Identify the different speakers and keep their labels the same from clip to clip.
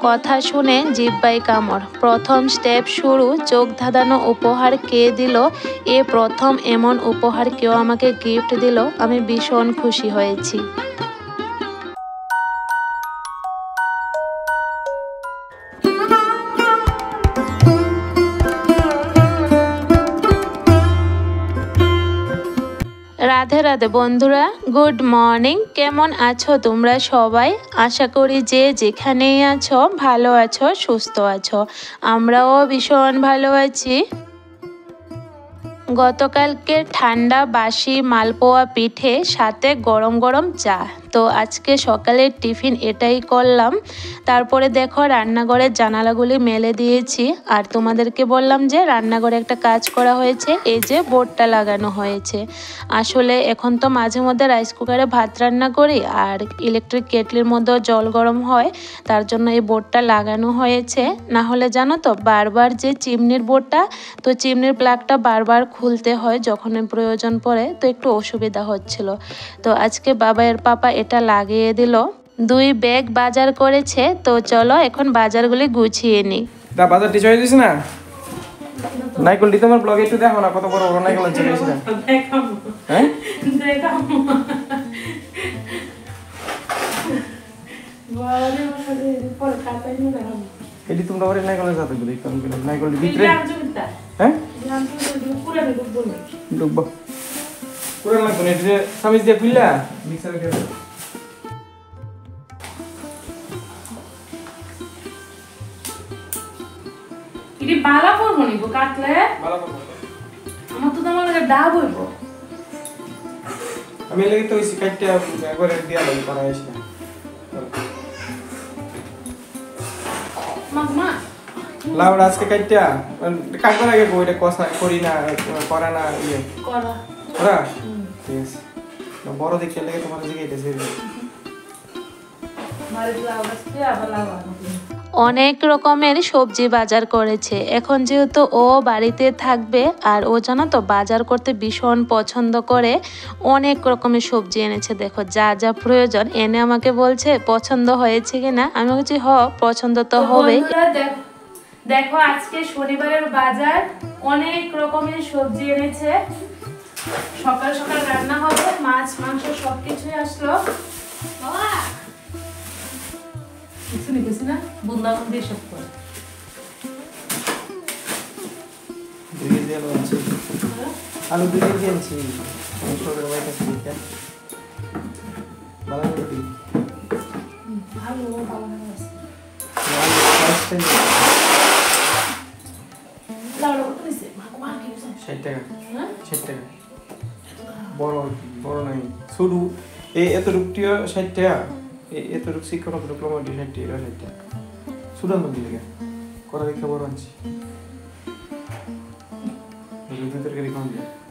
Speaker 1: কথা শুনে জিব্বাই কামড়। প্রথম স্টেপ শুরু। চোখ ধাঁধানো উপহার কে দিল? এ প্রথম এমন উপহার কেউ আমাকে গিফট দিল। আমি ভীষণ খুশি হয়েছি। রাধে রাধে বন্ধুরা, গুড মর্নিং। কেমন আছো তোমরা সবাই? আশা করি যে যেখানেই আছো ভালো আছো, সুস্থ আছো। আমরাও ভীষণ ভালো আছি। গতকালকে ঠান্ডা বাসি মালপোয়া পিঠে সাথে গরম গরম চা। তো আজকে সকালের টিফিন এটাই করলাম। তারপরে দেখো রান্নাঘরের জানালাগুলি মেলে দিয়েছি। আর তোমাদেরকে বললাম যে রান্নাঘরে একটা কাজ করা হয়েছে, এই যে বোর্ডটা লাগানো হয়েছে। আসলে এখন তো মাঝে মধ্যে রাইস কুকারে ভাত রান্না করি আর ইলেকট্রিক কেটলির মধ্যেও জল গরম হয়, তার জন্য এই বোর্ডটা লাগানো হয়েছে। না হলে জানো তো বারবার যে চিমনির বোর্ডটা, তো চিমনির প্লাগটা বারবার খুলতে হয় যখন প্রয়োজন পড়ে, তো একটু অসুবিধা হচ্ছিল। তো আজকে বাবার পাপা এটা লাগিয়ে দিল। 2 ব্যাগ বাজার করেছে। তো চলো এখন বাজারগুলি গুছিয়ে নিই।
Speaker 2: দা বাজারটি চলে দিছ না? নাইকলটি তোমার ব্লগে একটু দেখো না, কত বড় বড় নাইকল চলে এসেছে। দেখাবো। হ্যাঁ দেখাবো। বারে বারে পরে খাতাই নিয়ে দেখাবো। এটি তোমরা ওরে নাইকলের সাথে দিই কোন কোন নাইকলের ভিতরে। হ্যাঁ পুরো ডুববো না। ডুববো। পুরো না কোন এটি সামিজ দিয়ে খুললা মিক্সারে দিয়ে দাও।
Speaker 3: ইডি বালা করব নি গো কাটলে
Speaker 2: বালা করব।
Speaker 3: আমার তো তোমার লাগে ডাব হইব।
Speaker 2: আমি লাগি তো ইসি কাটতে করে দিয়া লাগি করা হইছে না।
Speaker 3: মামা
Speaker 2: লাউড আজকে কাটতে কাটবার আগে বইটা কষা করি না করা না ইয়ে
Speaker 3: করা
Speaker 2: করা ঠিক আছে। না বড় দেখে লাগে তোমার দিকে এটা সেরে
Speaker 3: মারে লাউড আজকে আবার লাগানো।
Speaker 1: অনেক রকমের সবজি বাজার করেছে। এখন যেহেতু ও বাড়িতে থাকবে আর ও জানো তো বাজার করতে ভীষণ পছন্দ করে, অনেক রকমের সবজি এনেছে। দেখো যা যা প্রয়োজন এনে আমাকে বলছে পছন্দ হয়েছে কিনা। আমি বলছি পছন্দ তো হবে।
Speaker 3: দেখো আজকে শনিবারের বাজার, অনেক রকমের সবজি এনেছে। সকাল সকাল রান্না হবে, মাছ মাংস সবকিছুই আসলো। কিছু নিতেছি না, বুন্দাবুন্দি সব করে
Speaker 2: আলু দুই কেজি আনছি। সরকার বাইরে আছে দিতে ভালো করে
Speaker 3: আলু ভালো আছে। লাউড়া কত নিছে? মার কি নিছে?
Speaker 2: 60 টাকা। 60 টাকা। বড় বড় নাই শুরু এই এত রুটিও 60 টাকা। এত রুটি শিক্ষক ডিপ্লোমা 60 টাকা 60 টাকা। সুদান মন্দির লাগে করা দেখে বড় আনছি।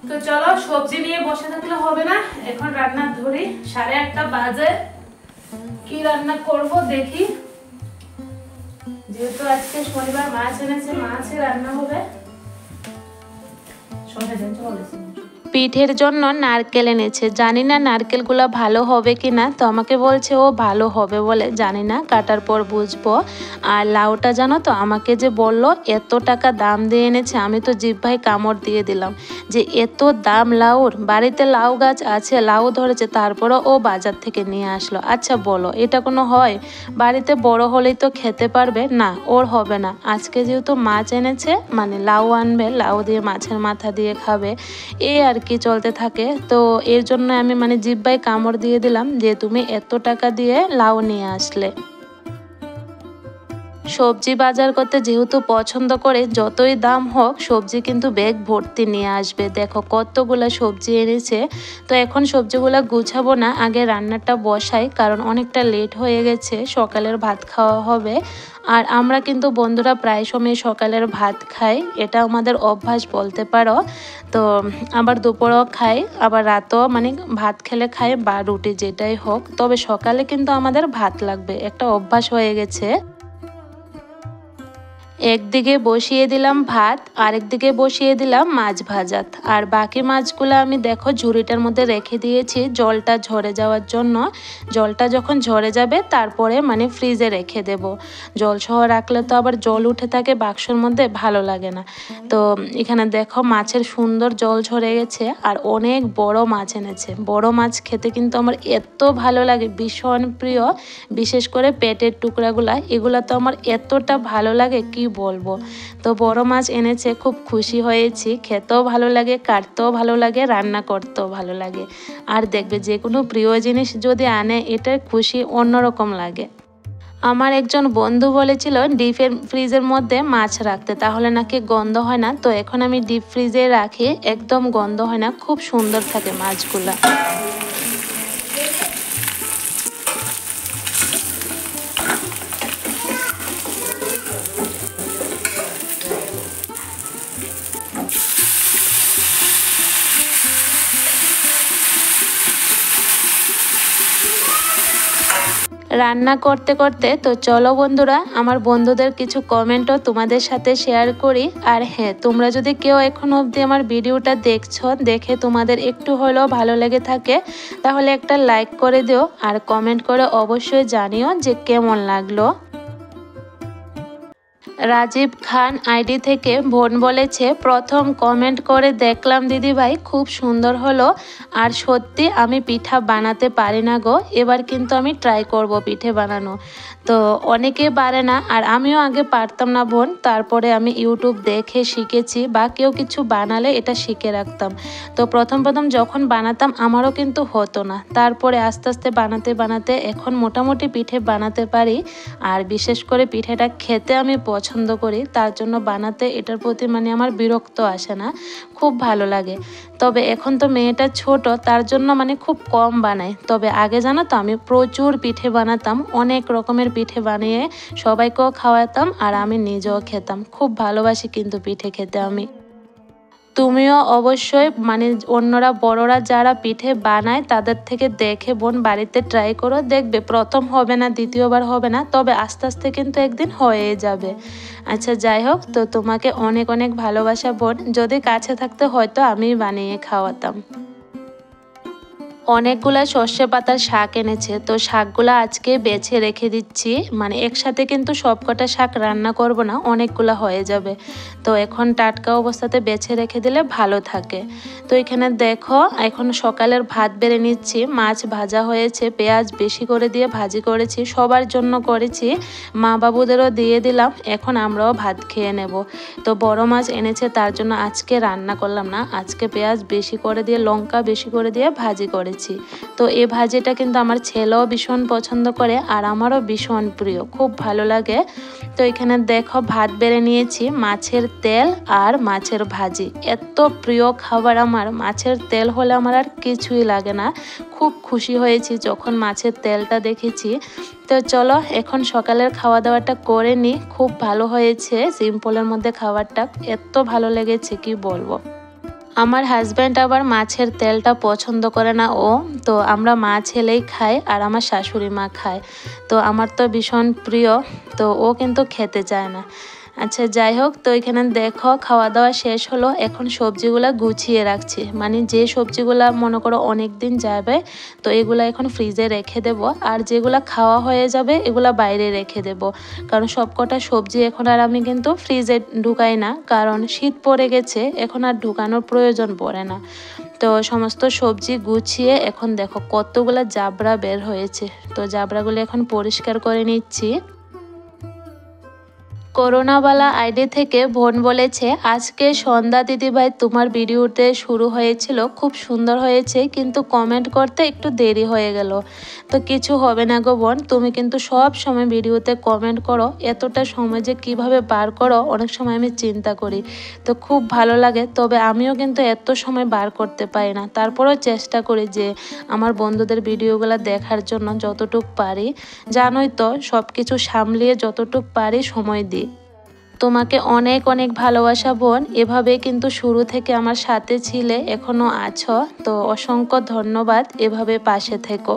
Speaker 3: তো চলো সবজি নিয়ে বসে থাকলে হবে না, এখন রান্না ধরি। 8:30 বাজে। কি রান্না করব দেখি। যেহেতু আজকে শনিবার মাছ এনেছে, মাছে রান্না হবে। সবাই জানতে বলেছে
Speaker 1: পিঠের জন্য নারকেল এনেছে। জানি না নারকেলগুলো ভালো হবে কিনা, তো আমাকে বলছে ও ভালো হবে বলে, জানি না, কাটার পর বুঝবো। আর লাউটা জানো তো আমাকে যে বলল এত টাকা দাম দিয়ে এনেছে, আমি তো জিহ্বায় কামড় দিয়ে দিলাম যে এত দাম লাউর। বাড়িতে লাউ গাছ আছে, লাউ ধরেছে, তারপরও ও বাজার থেকে নিয়ে আসলো। আচ্ছা বলো এটা কোনো হয়? বাড়িতে বড় হলেই তো খেতে পারবে না, ওর হবে না। আজকে যেহেতু মাছ এনেছে, মানে লাউ আনবে, লাউ দিয়ে মাছের মাথা দিয়ে খাবে, এই আর কি চলতে থাকে। তো এর জন্য আমি মানে জিহ্বায় কামড় দিয়ে দিলাম যে তুমি এত টাকা দিয়ে লাউ নিয়ে আসলে। সবজি বাজার করতে যেহেতু পছন্দ করে, যতই দাম হোক সবজি কিন্তু ব্যাগ ভর্তি নিয়ে আসবে। দেখো কতগুলো সবজি এনেছে। তো এখন সবজিগুলো গুছাবো না, আগে রান্নাটা বসাই, কারণ অনেকটা লেট হয়ে গেছে, সকালের ভাত খাওয়া হবে। আর আমরা কিন্তু বন্ধুরা প্রায় সময় সকালের ভাত খাই, এটা আমাদের অভ্যাস বলতে পারো। তো আবার দুপুরেও খাই, আবার রাতেও মানে ভাত খেলে খাই বা রুটি যেটাই হোক, তবে সকালে কিন্তু আমাদের ভাত লাগবে, একটা অভ্যাস হয়ে গেছে। একদিকে বসিয়ে দিলাম ভাত, আরেকদিকে বসিয়ে দিলাম মাছ ভাজাত। আর বাকি মাছগুলো আমি দেখো ঝুড়িটার মধ্যে রেখে দিয়েছি জলটা ঝরে যাওয়ার জন্য। জলটা যখন ঝরে যাবে তারপরে মানে ফ্রিজে রেখে দেব। জল সহ রাখলে তো আবার জল উঠে থাকে বাক্সর মধ্যে, ভালো লাগে না। তো এখানে দেখো মাছের সুন্দর জল ঝরে গেছে আর অনেক বড় মাছ এনেছে। বড় মাছ খেতে কিন্তু আমার এত ভালো লাগে, ভীষণ প্রিয়। বিশেষ করে পেটের টুকরাগুলা, এগুলা তো আমার এতটা ভালো লাগে কি বলবো। তো বড় মাছ এনেছে, খুব খুশি হয়েছি। খেতেও ভালো লাগে, কাটতেও ভালো লাগে, রান্না করতেও ভালো লাগে। আর দেখবে যে কোনো প্রিয় জিনিস যদি আনে এটার খুশি অন্যরকম লাগে। আমার একজন বন্ধু বলেছিল ডিপের ফ্রিজের মধ্যে মাছ রাখতে, তাহলে নাকি গন্ধ হয় না। তো এখন আমি ডিপ ফ্রিজে রাখি, একদম গন্ধ হয় না, খুব সুন্দর থাকে মাছগুলা। রান্না করতে করতে তো চলো বন্ধুরা, আমার বন্ধুদের কিছু কমেন্টও তোমাদের সাথে শেয়ার করি। আর হ্যাঁ, তোমরা যদি কেউ এখনো অবধি আমার ভিডিওটা দেখছো, দেখে তোমাদের একটু হলেও ভালো লেগে থাকে, তাহলে একটা লাইক করে দিও আর কমেন্ট করে অবশ্যই জানিও যে কেমন লাগলো। রাজীব খান আইডি থেকে বোন বলেছে, প্রথম কমেন্ট করে দেখলাম দিদিভাই, খুব সুন্দর হলো। আর সত্যি আমি পিঠা বানাতে পারি না গো, এবার কিন্তু আমি ট্রাই করব পিঠে বানানো। তো অনেকে পারে না, আর আমিও আগে পারতাম না বোন, তারপরে আমি ইউটিউব দেখে শিখেছি, বা কেউ কিছু বানালে এটা শিখে রাখতাম। তো প্রথম যখন বানাতাম আমারও কিন্তু হতো না, তারপরে আস্তে আস্তে বানাতে বানাতে এখন মোটামুটি পিঠে বানাতে পারি। আর বিশেষ করে পিঠেটা খেতে আমি পছন্দ করি, তার জন্য বানাতে এটার প্রতি মানে আমার বিরক্ত আসে না, খুব ভালো লাগে। তবে এখন তো মেয়েটা ছোট, তার জন্য মানে খুব কম বানাই। তবে আগে জানো তো আমি প্রচুর পিঠে বানাতাম, অনেক রকমের পিঠে বানিয়ে সবাইকেও খাওয়াতাম আর আমি নিজেও খেতাম। খুব ভালোবাসি কিন্তু পিঠে খেতে আমি। তুমিও অবশ্যই মানে অন্যরা বড়রা যারা পিঠে বানায় তাদের থেকে দেখে বোন বাড়িতে ট্রাই করো, দেখবে প্রথম হবে না, দ্বিতীয়বার হবে না, তবে আস্তে আস্তে কিন্তু একদিন হয়ে যাবে। আচ্ছা যাই হোক, তো তোমাকে অনেক অনেক ভালোবাসা বোন। যদি কাছে থাকতে হয়তো আমি বানিয়ে খাওয়াতাম। অনেকগুলা সর্ষে পাতার শাক এনেছে, তো শাকগুলা আজকে বেছে রেখে দিচ্ছি। মানে একসাথে কিন্তু সবকটা শাক রান্না করব না, অনেকগুলা হয়ে যাবে। তো এখন টাটকা অবস্থাতে বেছে রেখে দিলে ভালো থাকে। তো এখানে দেখো এখন সকালের ভাত বেড়ে নিচ্ছি। মাছ ভাজা হয়েছে, পেঁয়াজ বেশি করে দিয়ে ভাজি করেছি, সবার জন্য করেছি, মা বাবুদেরও দিয়ে দিলাম। এখন আমরাও ভাত খেয়ে নেব। তো বড় মাছ এনেছে, তার জন্য আজকে রান্না করলাম না, আজকে পেঁয়াজ বেশি করে দিয়ে, লঙ্কা বেশি করে দিয়ে ভাজি করেছি। তো এই ভাজিটা কিন্তু আমার ছেলেও ভীষণ পছন্দ করে আর আমারও ভীষণ প্রিয়, খুব ভালো লাগে। তো এখানে দেখো ভাত বেড়ে নিয়েছি, মাছের তেল আর মাছের ভাজি, এত প্রিয় খাবার আমার। মাছের তেল হলে আমার আর কিছুই লাগে না। খুব খুশি হয়েছি যখন মাছের তেলটা দেখেছি। তো চলো এখন সকালের খাওয়া দাওয়াটা করে নিই। খুব ভালো হয়েছে, সিম্পলের মধ্যে খাবারটা এত ভালো লেগেছে কি বলবো। আমার হাজব্যান্ড আবার মাছের তেলটা পছন্দ করে না ও, তো আমরা মা ছেলেই খাই আর আমার শাশুড়ি মা খায়। তো আমার তো ভীষণ প্রিয়, তো ও কিন্তু খেতে চায় না। আচ্ছা যাই হোক, তো এখানে দেখো খাওয়া দাওয়া শেষ হলো। এখন সবজিগুলা গুছিয়ে রাখছি, মানে যে সবজিগুলা মনে করো অনেক দিন যাবে, তো এগুলা এখন ফ্রিজে রেখে দেব। আর যেগুলা খাওয়া হয়ে যাবে এগুলা বাইরে রেখে দেব, কারণ সবকটা সবজি এখন আর আমি কিন্তু ফ্রিজে ঢুকাই না, কারণ শীত পড়ে গেছে, এখন আর ঢুকানোর প্রয়োজন পড়ে না। তো সমস্ত সবজি গুছিয়ে এখন দেখো কতগুলা জাবরা বের হয়েছে, তো জাবরাগুলো এখন পরিষ্কার করে নিচ্ছি। করোনাওয়ালা আইডি থেকে বোন বলেছে, আজকে সন্ধ্যা দিদিভাই তোমার ভিডিওতে শুরু হয়েছিল, খুব সুন্দর হয়েছে, কিন্তু কমেন্ট করতে একটু দেরি হয়ে গেল। তো কিছু হবে না গো বোন, তুমি কিন্তু সব সময় ভিডিওতে কমেন্ট করো, এতটা সময় যে কিভাবে বার করো অনেক সময় আমি চিন্তা করি। তো খুব ভালো লাগে, তবে আমিও কিন্তু এত সময় বার করতে পারি না, তারপরেও চেষ্টা করি যে আমার বন্ধুদের ভিডিওগুলো দেখার জন্য যতটুকু পারি। জানোই তো সব কিছু সামলিয়ে যতটুকু পারি সময় দিই। তোমাকে অনেক অনেক ভালোবাসা বোন, এভাবে কিন্তু শুরু থেকে আমার সাথে ছিলে, এখনো আছো, তো অসংখ্য ধন্যবাদ, এভাবে পাশে থেকো।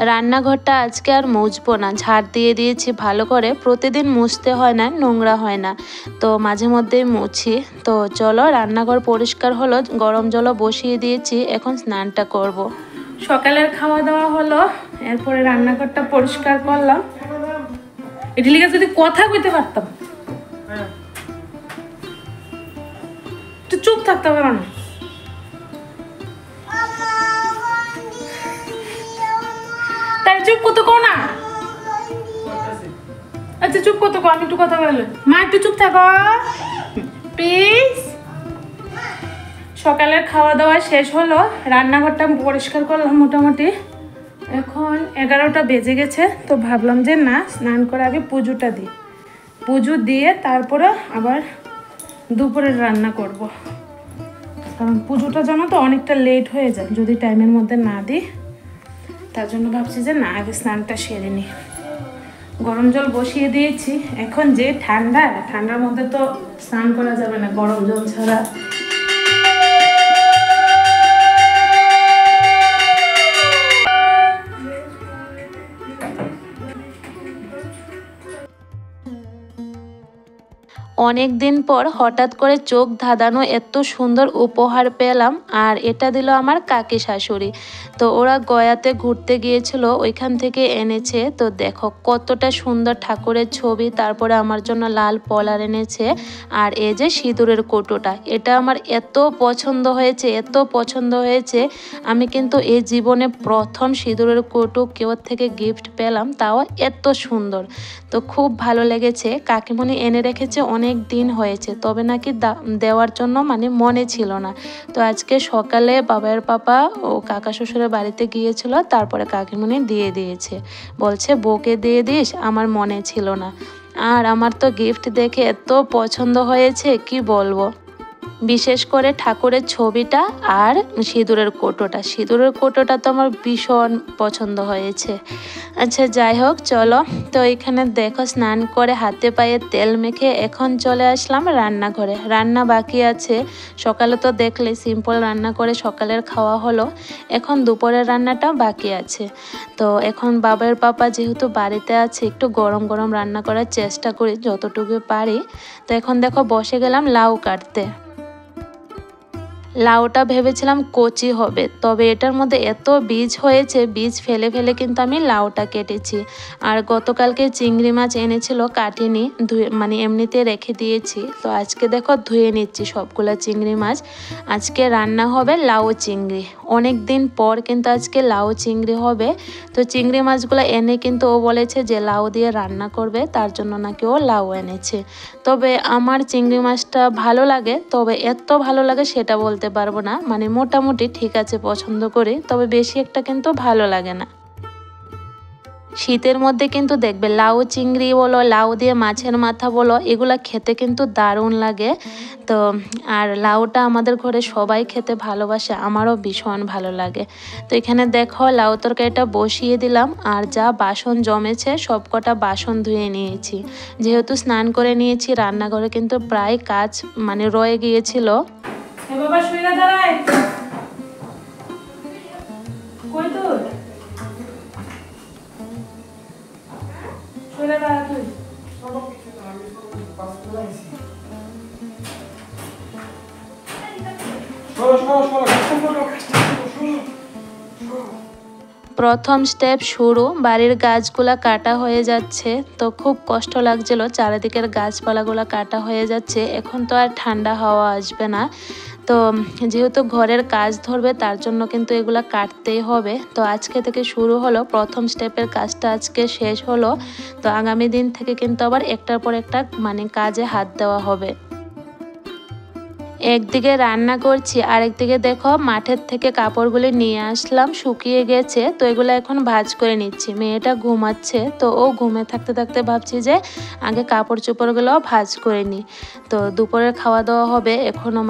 Speaker 1: রান্নাঘরটা আজকে আর মুছবো না, ঝাড় দিয়ে দিয়েছি ভালো করে। প্রতিদিন মুছতে হয় না, নোংরা হয় না, তো মাঝে মধ্যেই মুছি। তো চলো, রান্নাঘর পরিষ্কার হলো, গরম জলও বসিয়ে দিয়েছি, এখন স্নানটা করব।
Speaker 3: সকালের খাওয়া দাওয়া হলো, এরপরে রান্নাঘরটা পরিষ্কার করলাম। এটি লিখে যদি কথা কইতে পারতাম, একটু চুপ থাকতে হবে না। তাই চুপ কত কো না। আচ্ছা চুপ কত কো, আমি একটু কথা বললাম। মা একটু চুপ থাকো প্লিজ। সকালের খাওয়া দাওয়া শেষ হলো, রান্নাঘরটা পরিষ্কার করলাম মোটামুটি। এখন 11টা বেজে গেছে, তো ভাবলাম যে না, স্নান করে আগে পুজোটা দিই। পুজো দিয়ে তারপরে আবার দুপুরের রান্না করব, কারণ পুজোটা জানো তো অনেকটা লেট হয়ে যায় যদি টাইমের মধ্যে না দিই। তার জন্য ভাবছি যে না, আগে স্নানটা সেরে নিই। গরম জল বসিয়ে দিয়েছি। এখন যে ঠান্ডার মধ্যে তো স্নান করা যাবে না গরম জল ছাড়া।
Speaker 1: অনেক দিন পর হঠাৎ করে চোখ ধাঁধানো এত সুন্দর উপহার পেলাম, আর এটা দিল আমার কাকি শাশুড়ি। তো ওরা গয়াতে ঘুরতে গিয়েছিল, ওইখান থেকে এনেছে। তো দেখো কতটা সুন্দর ঠাকুরের ছবি, তারপরে আমার জন্য লাল পলার এনেছে, আর এই যে সিঁদুরের কৌটোটা, এটা আমার এত পছন্দ হয়েছে। আমি কিন্তু এই জীবনে প্রথম সিঁদুরের কৌটো কেউ থেকে গিফট পেলাম, তাও এত সুন্দর। তো খুব ভালো লেগেছে। কাকিমণি এনে রেখেছে, অনেক দিন হয়েছে, তবে নাকি দেওয়ার জন্য মনে ছিল না। তো আজকে সকালে বাবার পাপা ও কাকা শ্বশুরের বাড়িতে গিয়েছিল, তারপরে কাকিমণি দিয়ে দিয়েছে, বলছে বউকে দিয়ে দিস, আমার মনে ছিল না। আর আমার তো গিফট দেখে এত পছন্দ হয়েছে কি বলবো। বিশেষ করে ঠাকুরের ছবিটা আর সিঁদুরের কৌটোটা তো আমার ভীষণ পছন্দ হয়েছে। আচ্ছা যাই হোক, চলো। তো এখানে দেখো স্নান করে হাতে পায়ে তেল মেখে এখন চলে আসলাম রান্নাঘরে। রান্না বাকি আছে, সকালে তো দেখলে সিম্পল রান্না করে সকালের খাওয়া হলো, এখন দুপুরের রান্নাটা বাকি আছে। তো এখন বাবার পাপা যেহেতু বাড়িতে আছে, একটু গরম গরম রান্না করার চেষ্টা করি যতটুকু পারি। তো এখন দেখো বসে গেলাম লাউ কাটতে। লাউটা ভেবেছিলাম কচি হবে, তবে এটার মধ্যে এত বীজ হয়েছে, বীজ ফেলে ফেলে কিন্তু আমি লাউটা কেটেছি। আর গতকালকে চিংড়ি মাছ এনেছিল, কাটিনি, ধুয়ে এমনিতে রেখে দিয়েছি। তো আজকে দেখো ধুয়ে নিচ্ছি সবগুলা চিংড়ি মাছ। আজকে রান্না হবে লাউ চিংড়ি, অনেক দিন পর কিন্তু আজকে লাউ চিংড়ি হবে। তো চিংড়ি মাছগুলো এনে কিন্তু ও বলেছে যে লাউ দিয়ে রান্না করবে, তার জন্য নাকি ও লাউ এনেছে। তবে আমার চিংড়ি মাছটা ভালো লাগে, তবে এত ভালো লাগে সেটা বলতে পারবো না, মোটামুটি ঠিক আছে, পছন্দ করি, তবে বেশি একটা কিন্তু ভালো লাগে না। শীতের মধ্যে কিন্তু দেখবে লাউ চিংড়ি বলো, লাউ দিয়ে মাছের মাথা বলো, এগুলা খেতে কিন্তু দারুণ লাগে। তো আর লাউটা আমাদের ঘরে সবাই খেতে ভালোবাসে, আমারও ভীষণ ভালো লাগে। তো এখানে দেখো লাউ তরকারিটা বসিয়ে দিলাম, আর যা বাসন জমেছে সব কটা বাসন ধুয়ে নিয়েছি। যেহেতু স্নান করে নিয়েছি, রান্নাঘরে কিন্তু প্রায় কাজ রয়ে গিয়েছিল।
Speaker 3: বাবা শুইরা দাঁড়ায় কই তোর শুইরা দাঁড়া তুই।
Speaker 1: প্রথম স্টেপ শুরু, বাড়ির গাছগুলা কাটা হয়ে যাচ্ছে, তো খুব কষ্ট লাগছিল, চারিদিকের গাছপালাগুলো কাটা হয়ে যাচ্ছে। এখন তো আর ঠান্ডা হাওয়া আসবে না, তো যেহেতু ঘরের কাজ ধরবে, তার জন্য কিন্তু এগুলা কাটতেই হবে। তো আজকে থেকে শুরু হলো, প্রথম স্টেপের কাজটা আজকে শেষ হলো। তো আগামী দিন থেকে কিন্তু আবার একটার পর একটা কাজে হাত দেওয়া হবে। একদিকে রান্না করছি, আরেকদিকে দেখো মাঠের থেকে কাপড়গুলি নিয়ে আসলাম, শুকিয়ে গেছে। তো এগুলো এখন ভাঁজ করে নিচ্ছি। মেয়েটা ঘুমাচ্ছে, তো ও ঘুমে থাকতে থাকতে ভাবছি যে আগে কাপড় চোপড়গুলো ভাঁজ করে নিই। তো দুপুরের খাওয়া দাওয়া হবে, এখনও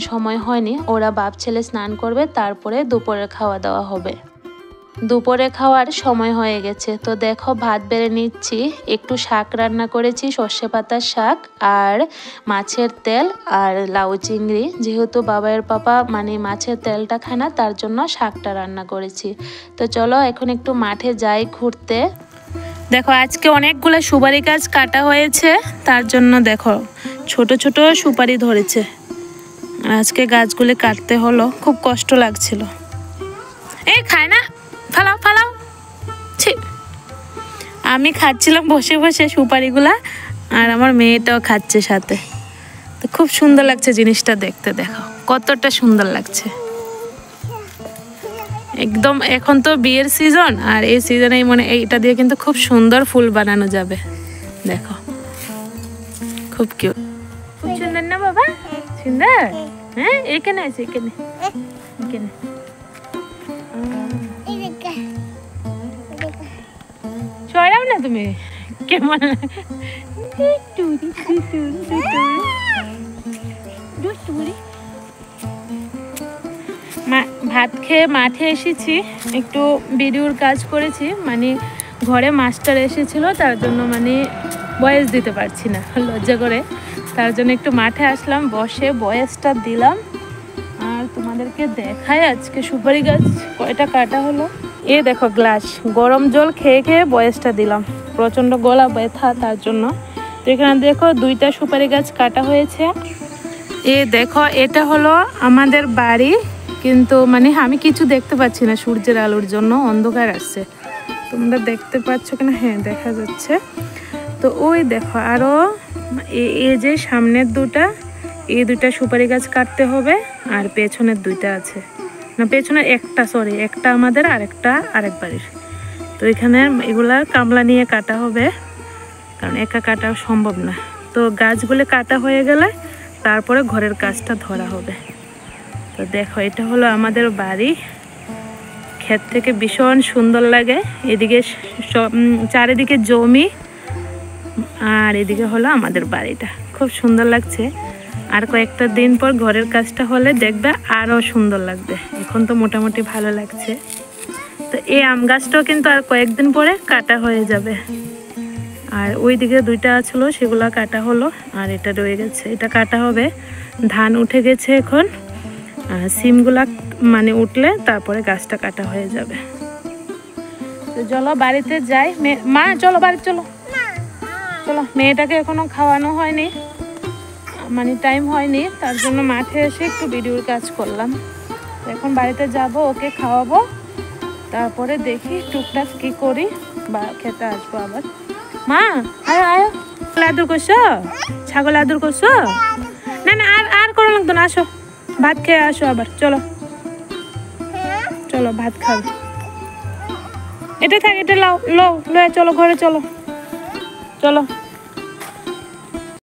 Speaker 1: সময় হয়নি। ওরা বাপ ছেলে স্নান করবে, তারপরে দুপুরের খাওয়া দাওয়া হবে। দুপুরে খাওয়ার সময় হয়ে গেছে। তো দেখো ভাত বেড়ে নিচ্ছি, একটু শাক রান্না করেছি, সর্ষে পাতার শাক আর মাছের তেল আর লাউ চিংড়ি। যেহেতু বাবার পাপা মানে মাছের তেলটা খায় না, তার জন্য শাকটা রান্না করেছি। তো চলো এখন একটু মাঠে যাই ঘুরতে। দেখো আজকে অনেকগুলো সুপারি গাছ কাটা হয়েছে, তার জন্য দেখো ছোট ছোট সুপারি ধরেছে। আজকে গাছগুলি কাটতে হলো, খুব কষ্ট লাগছিল। এই খায় না, ফালাও ফালাও। আমি খাচ্ছিলাম বসে বসে সুপারিগুলা, আর আমার মেয়েটাও খাচ্ছে সাথে। তো খুব সুন্দর লাগছে জিনিসটা দেখতে, দেখো কতটা সুন্দর লাগছে একদম। এখন তো বিয়ের সিজন, আর এই সিজনে মানে এইটা দিয়ে কিন্তু খুব সুন্দর ফুল বানানো যাবে। দেখো খুব কিউট, খুব সুন্দর না বাবা? সুন্দর। হ্যাঁ এখানে আছে, এখানে এখানে। ছড়াও না তুমি, কেমন ভাত খেয়ে মাঠে এসেছি, একটু ভিডিওর কাজ করেছি। মানে ঘরে মাস্টার এসেছিল, তার জন্য মানে ভয়েস দিতে পারছি না, লজ্জা করে। তার জন্য একটু মাঠে আসলাম, বসে ভয়েসটা দিলাম। আর তোমাদেরকে দেখায় আজকে সুপারি গাছ কয়টা কাটা হলো। এ দেখো গ্লাস গরম জল খেয়ে খেয়ে ভয়েসটা দিলাম, প্রচণ্ড গলা ব্যথা তার জন্য। তো এখানে দেখো 2টা সুপারি গাছ কাটা হয়েছে। এ দেখো এটা হলো আমাদের বাড়ি, কিন্তু মানে আমি কিছু দেখতে পাচ্ছি না, সূর্যের আলোর জন্য অন্ধকার আসছে। তোমরা দেখতে পাচ্ছ কিনা? হ্যাঁ দেখা যাচ্ছে। তো ওই দেখো আরও এই যে সামনের এই 2টা সুপারি গাছ কাটতে হবে, আর পেছনের 2টা আছে না, পেছনের একটা, সরি একটা আমাদের আর একটা আরেক বাড়ির। তো এখানে এগুলা কামলা নিয়ে কাটা হবে, কারণ একা কাটা সম্ভব না। তো গাছগুলো কাটা হয়ে গেলে তারপরে ঘরের কাজটা ধরা হবে। তো দেখো এটা হলো আমাদের বাড়ি, ক্ষেত থেকে ভীষণ সুন্দর লাগে। এদিকে চারিদিকে জমি, আর এদিকে হলো আমাদের বাড়িটা, খুব সুন্দর লাগছে। আর কয়েকটা দিন পর ঘরের কাজটা হলে দেখবে আরও সুন্দর লাগবে। এখন তো মোটামুটি ভালো লাগছে। তো এই আম গাছটাও কিন্তু আর কয়েকদিন পরে কাটা হয়ে যাবে। আর ওই দিকে 2টা ছিল, সেগুলো কাটা হলো, আর এটা রয়ে গেছে, এটা কাটা হবে। ধান উঠে গেছে এখন, সিমগুলা মানে উঠলে তারপরে গাছটা কাটা হয়ে যাবে। তো চলো বাড়িতে যাই। মা চলো বাড়ি চলো, চলো। মেয়েটাকে এখনো খাওয়ানো হয়নি, মানে টাইম হয়নি, তার জন্য মাঠে এসে একটু ভিডিওর কাজ করলাম। তো এখন বাড়িতে যাব, ওকে খাওয়াবো, তারপরে দেখি টুকটাক কি করি, বা খেতে আসবো আবার। মা আয় আয়, আদর করছো? ছাগল আদর করছো? না না আর করো লাগতো না, আসো ভাত খেয়ে আসো আবার। চলো চলো ভাত খাও। এটা থাক, এটা লাও লো লো, চলো ঘরে চলো, চলো।